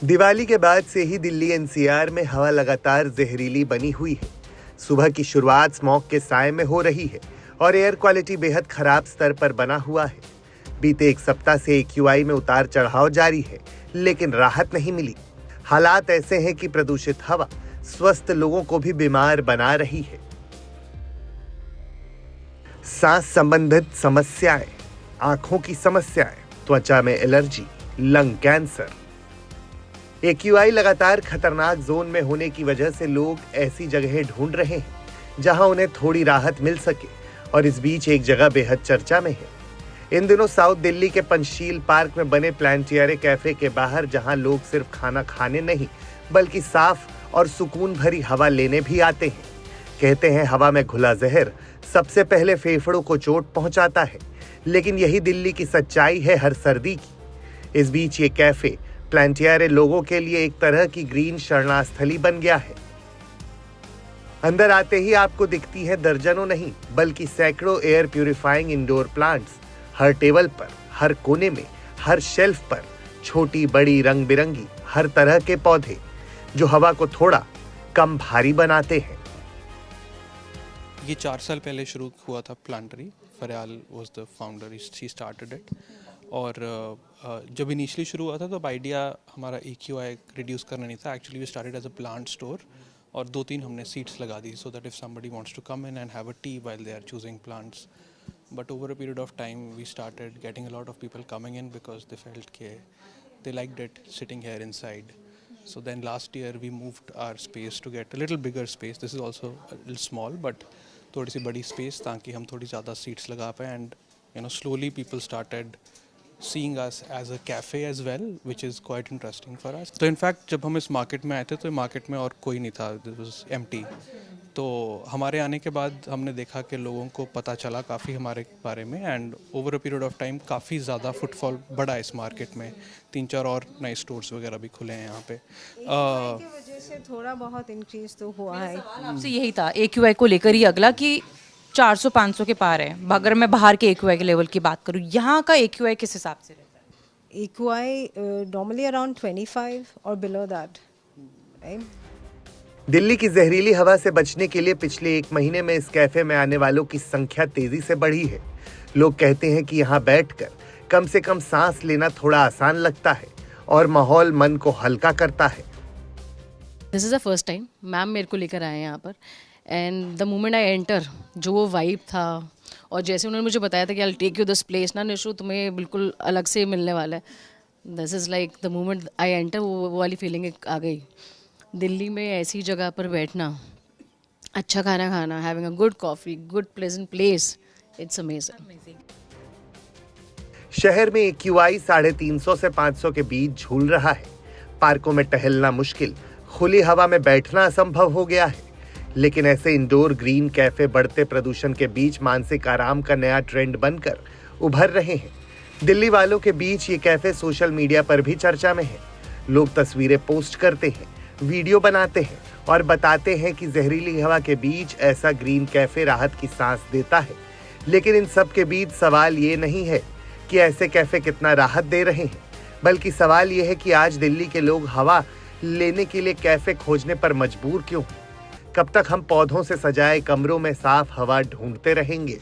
दिवाली के बाद से ही दिल्ली एनसीआर में हवा लगातार जहरीली बनी हुई है। सुबह की शुरुआत स्मॉग के साए में हो रही है और एयर क्वालिटी बेहद खराब स्तर पर बना हुआ है। बीते एक सप्ताह से AQI में उतार चढ़ाव जारी है, लेकिन राहत नहीं मिली। हालात ऐसे हैं कि प्रदूषित हवा स्वस्थ लोगों को भी बीमार बना रही है। सांस संबंधित समस्याएं, आंखों की समस्याएं, त्वचा में एलर्जी, लंग कैंसर। AQI लगातार खतरनाक जोन में होने की वजह से लोग ऐसी जगहें ढूंढ रहे हैं जहां उन्हें थोड़ी राहत मिल सके, और इस बीच एक जगह बेहद चर्चा में है। इन दिनों साउथ दिल्ली के पंचशील पार्क में बने प्लांटियरे कैफे के बाहर जहां लोग सिर्फ खाना खाने नहीं बल्कि साफ और सुकून भरी हवा लेने भी आते हैं। कहते हैं हवा में घुला जहर सबसे पहले फेफड़ों को चोट पहुंचाता है, लेकिन यही दिल्ली की सच्चाई है हर सर्दी की। इस बीच ये कैफे प्लांटियरे लोगों के लिए एक तरह की ग्रीन शरणास्थली बन गया है। अंदर आते ही आपको दिखती है दर्जनों नहीं बल्कि सैकड़ों एयर प्यूरिफाइंग इंडोर प्लांट्स। हर टेबल पर, हर कोने में, हर शेल्फ पर छोटी बड़ी रंग बिरंगी हर तरह के पौधे जो हवा को थोड़ा कम भारी बनाते हैं। ये 4 साल पहले शुरू हुआ था Plantery. Faryal was the founder, she started it. और जब इनिशियली शुरू हुआ था तो आइडिया हमारा AQI रिड्यूस करना नहीं था। Actually we started as a plant store, और 2-3 हमने सीट्स लगा दी so that if somebody wants to come in and have a tea while they are choosing plants. But over a period of time, we started getting a lot of people coming in because they felt they liked it sitting here inside. So then last year we moved our space to get a little bigger space. This is also a little small, but थोड़ी सी बड़ी space ताकि हम थोड़ी ज़्यादा seats लगा पाए, and slowly people started seeing us as a cafe as well, which is quite interesting for us. So in fact जब हम इस market में आए थे तो market में और कोई नहीं था, this was empty. तो हमारे आने के बाद हमने देखा कि लोगों को पता चला काफ़ी हमारे बारे में, and over a period of time काफ़ी ज़्यादा फुटफॉल बढ़ा इस मार्केट में। 3-4 और नए स्टोर्स वगैरह भी खुले हैं यहाँ पे। की वजह से थोड़ा बहुत इंक्रीज तो हुआ है। आपसे यही था AQI को लेकर ही अगला कि 400-500 के पार है। अगर मैं बाहर के AQI के लेवल की बात करूँ, यहाँ का AQI किस हिसाब से रहता है? AQI नॉर्मली अराउंड 25 और बिलो दैट। दिल्ली की जहरीली हवा से बचने के लिए पिछले 1 महीने में इस कैफे में आने वालों की संख्या तेजी से बढ़ी है। लोग कहते हैं कि यहाँ बैठकर कम से कम सांस लेना थोड़ा आसान लगता है और माहौल मन को हल्का करता है। This is the first time ma'am मेरे को लेकर आए हैं यहाँ पर, and the moment I enter जो वो वाइब था, और जैसे उन्होंने मुझे बताया था कि I take you this place ना निशु, तुम्हें बिल्कुल अलग से मिलने वाला है। This is like the moment I enter, वो वाली फीलिंग आ गई। दिल्ली में ऐसी जगह पर बैठना, अच्छा खाना खाना, having a good coffee, good pleasant place, it's amazing. शहर में AQI 350 से 500 के बीच झूल रहा है। पार्कों में टहलना मुश्किल, खुली हवा में बैठना असंभव हो गया है। लेकिन ऐसे इंडोर ग्रीन कैफे बढ़ते प्रदूषण के बीच मानसिक आराम का नया ट्रेंड बनकर उभर रहे हैं। दिल्ली वालों के बीच ये कैफे सोशल मीडिया पर भी चर्चा में है। लोग तस्वीरें पोस्ट करते हैं, वीडियो बनाते हैं और बताते हैं कि जहरीली हवा के बीच ऐसा ग्रीन कैफे राहत की सांस देता है। लेकिन इन सब के बीच सवाल ये नहीं है कि ऐसे कैफे कितना राहत दे रहे हैं, बल्कि सवाल ये है कि आज दिल्ली के लोग हवा लेने के लिए कैफे खोजने पर मजबूर क्यों? कब तक हम पौधों से सजाए कमरों में साफ हवा ढूंढते रहेंगे?